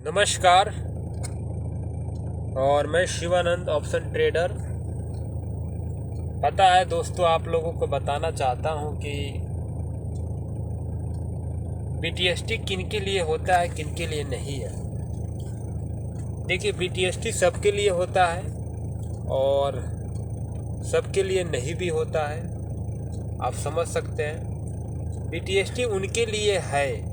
नमस्कार। और मैं शिवानंद ऑप्शन ट्रेडर। पता है दोस्तों, आप लोगों को बताना चाहता हूं कि बीटीएसटी किन के लिए होता है, किन के लिए नहीं है। देखिए, बीटीएसटी सबके लिए होता है और सबके लिए नहीं भी होता है। आप समझ सकते हैं, बीटीएसटी उनके लिए है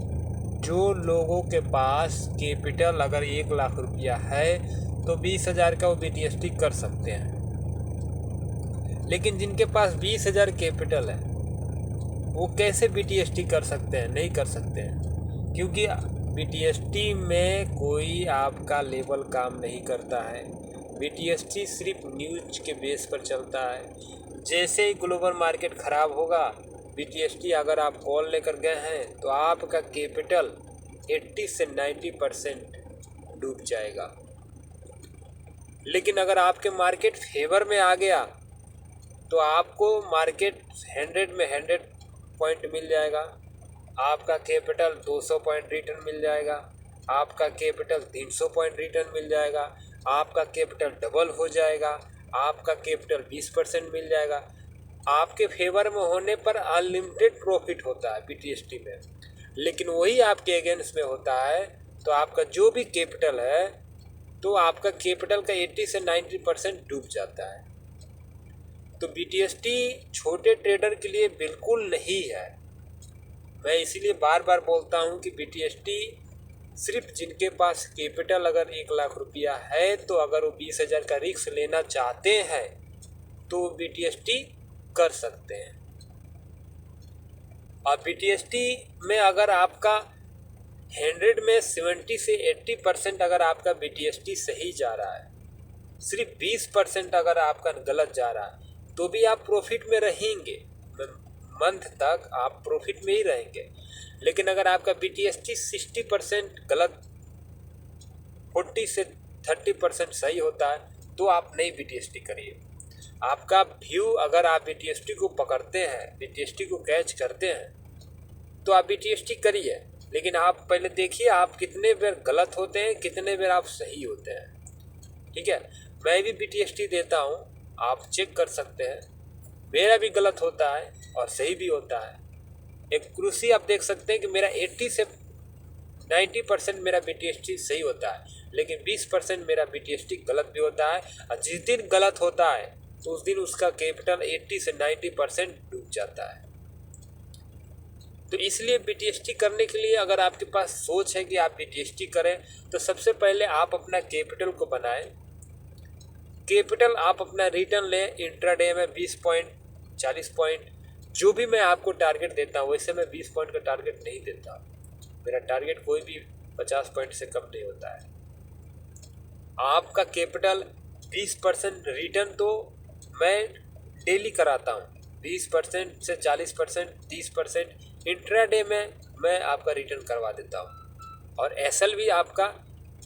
जो लोगों के पास कैपिटल अगर 1 लाख रुपया है तो 20,000 का वो बीटीएसटी कर सकते हैं। लेकिन जिनके पास 20,000 कैपिटल है वो कैसे बीटीएसटी कर सकते हैं? नहीं कर सकते हैं, क्योंकि बीटीएसटी में कोई आपका लेवल काम नहीं करता है। बीटीएसटी सिर्फ न्यूज के बेस पर चलता है। जैसे ही ग्लोबल मार्केट ख़राब होगा, बीटीएसटी अगर आप कॉल लेकर गए हैं तो आपका कैपिटल 80 से 90% डूब जाएगा। लेकिन अगर आपके मार्केट फेवर में आ गया तो आपको मार्केट 100 में 100 पॉइंट मिल जाएगा, आपका कैपिटल 200 पॉइंट रिटर्न मिल जाएगा, आपका कैपिटल 300 पॉइंट रिटर्न मिल जाएगा, आपका कैपिटल डबल हो जाएगा, आपका कैपिटल 20% मिल जाएगा। आपके फेवर में होने पर अनलिमिटेड प्रॉफिट होता है बीटीएसटी में। लेकिन वही आपके अगेंस्ट में होता है तो आपका जो भी कैपिटल है तो आपका कैपिटल का 80 से 90% डूब जाता है। तो बीटीएसटी छोटे ट्रेडर के लिए बिल्कुल नहीं है। मैं इसीलिए बार बार बोलता हूँ कि बीटीएसटी सिर्फ जिनके पास कैपिटल अगर 1 लाख रुपया है तो अगर वो 20,000 का रिस्क लेना चाहते हैं तो बीटीएसटी कर सकते हैं। और बीटीएसटी में अगर आपका 100 में 70 से 80% अगर आपका बीटीएसटी सही जा रहा है, सिर्फ 20% अगर आपका गलत जा रहा है तो भी आप प्रॉफिट में रहेंगे। मंथ तक आप प्रॉफिट में ही रहेंगे। लेकिन अगर आपका बीटीएसटी 60% गलत, 40 से 30% सही होता है तो आप नहीं बीटीएसटी करिए। आपका व्यू, अगर आप बीटीएसटी को पकड़ते हैं, बीटीएसटी को कैच करते हैं तो आप बीटीएसटी करिए। लेकिन आप पहले देखिए आप कितने बार गलत होते हैं, कितने बार आप सही होते हैं। ठीक है, मैं भी बीटीएसटी देता हूँ, आप चेक कर सकते हैं। मेरा भी गलत होता है और सही भी होता है। एक क्रूसी आप देख सकते हैं कि मेरा 80 से 90% मेरा बीटीएसटी सही होता है, लेकिन 20% मेरा बीटीएसटी गलत भी होता है। और जिस दिन गलत होता है तो उस दिन उसका कैपिटल 80 से 90% डूब जाता है। तो इसलिए बीटीएसटी करने के लिए अगर आपके पास सोच है कि आप बीटीएसटी करें तो सबसे पहले आप अपना कैपिटल को बनाएं। कैपिटल आप अपना रिटर्न लें इंट्राडे में 20 पॉइंट, 40 पॉइंट, जो भी मैं आपको टारगेट देता हूँ। वैसे मैं 20 पॉइंट का टारगेट नहीं देता, मेरा टारगेट कोई भी 50 पॉइंट से कम नहीं होता है। आपका कैपिटल 20% रिटर्न तो मैं डेली कराता हूँ, 20% से 40%, 30% इंट्राडे में मैं आपका रिटर्न करवा देता हूँ। और एसएल भी आपका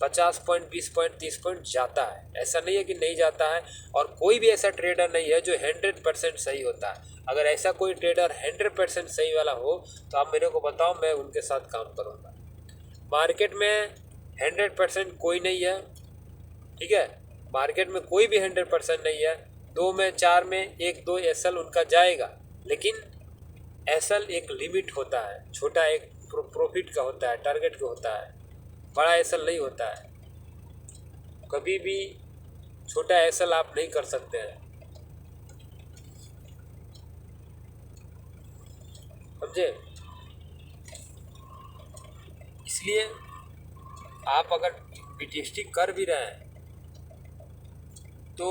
50 पॉइंट, 20 पॉइंट, 30 पॉइंट जाता है। ऐसा नहीं है कि नहीं जाता है। और कोई भी ऐसा ट्रेडर नहीं है जो 100% सही होता है। अगर ऐसा कोई ट्रेडर 100% सही वाला हो तो आप मेरे को बताओ, मैं उनके साथ काम करूँगा। मार्केट में 100% कोई नहीं है। ठीक है, मार्केट में कोई भी 100% नहीं है। 2 में 4 में 1-2 एसएल उनका जाएगा, लेकिन एसएल एक लिमिट होता है, छोटा एक प्रॉफिट का होता है, टारगेट का होता है, बड़ा एसएल नहीं होता है। कभी भी छोटा एसएल आप नहीं कर सकते हैं, समझे? इसलिए आप अगर बीटीएसटी कर भी रहे हैं तो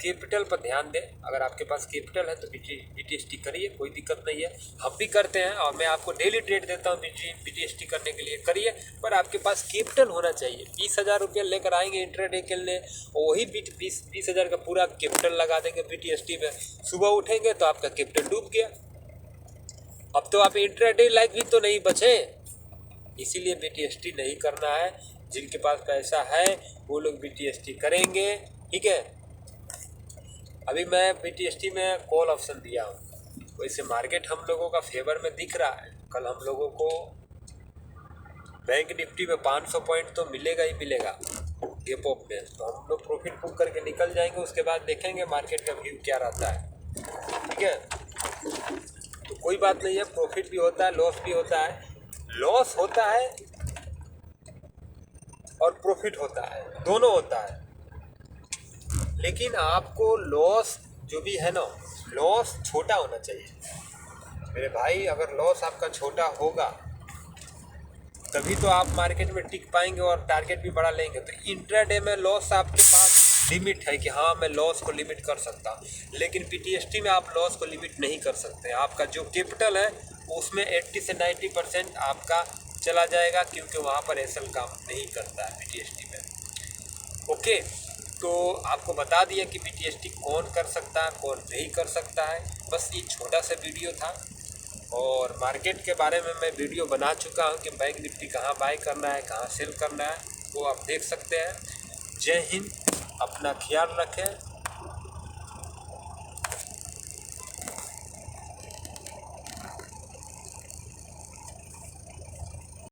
कैपिटल पर ध्यान दें। अगर आपके पास कैपिटल है तो बीटीएसटी करिए, कोई दिक्कत नहीं है। हम भी करते हैं और मैं आपको डेली ट्रेड देता हूँ बीटीएसटी करने के लिए। करिए, पर आपके पास कैपिटल होना चाहिए। 20,000 रुपया लेकर आएंगे इंट्राडे के लिए, वही 20,000 का पूरा कैपिटल लगा देंगे बीटीएसटी में। सुबह उठेंगे तो आपका कैपिटल डूब गया। अब तो आप इंट्राडे लाइक भी तो नहीं बचे। इसीलिए बीटीएसटी नहीं करना है। जिनके पास पैसा है वो लोग बीटीएसटी करेंगे। ठीक है, अभी मैं बीटीएसटी में कॉल ऑप्शन दिया हूँ, वैसे मार्केट हम लोगों का फेवर में दिख रहा है। कल हम लोगों को बैंक निफ्टी में 500 पॉइंट तो मिलेगा ही मिलेगा गैप अप में, तो हम लोग प्रॉफिट बुक करके निकल जाएंगे। उसके बाद देखेंगे मार्केट का व्यू क्या रहता है, ठीक है। तो कोई बात नहीं है, प्रॉफिट भी होता है, लॉस भी होता है। लॉस होता है और प्रॉफिट होता है, दोनों होता है। लेकिन आपको लॉस जो भी है ना, लॉस छोटा होना चाहिए मेरे भाई। अगर लॉस आपका छोटा होगा तभी तो आप मार्केट में टिक पाएंगे और टारगेट भी बड़ा लेंगे। तो इंट्राडे में लॉस आपके पास लिमिट है कि हाँ मैं लॉस को लिमिट कर सकता हूँ, लेकिन पीटीएसटी में आप लॉस को लिमिट नहीं कर सकते। आपका जो कैपिटल है उसमें 80 से 90% आपका चला जाएगा, क्योंकि वहाँ पर एसएल काम नहीं करता है पीटीएसटी में। ओके, तो आपको बता दिया कि पीटीएसटी कौन कर सकता है कौन नहीं कर सकता है। बस ये छोटा सा वीडियो था, और मार्केट के बारे में मैं वीडियो बना चुका हूँ कि बैंक निफ्टी कहाँ बाय करना है कहाँ सेल करना है, वो आप देख सकते हैं। जय हिंद, अपना ख्याल रखें।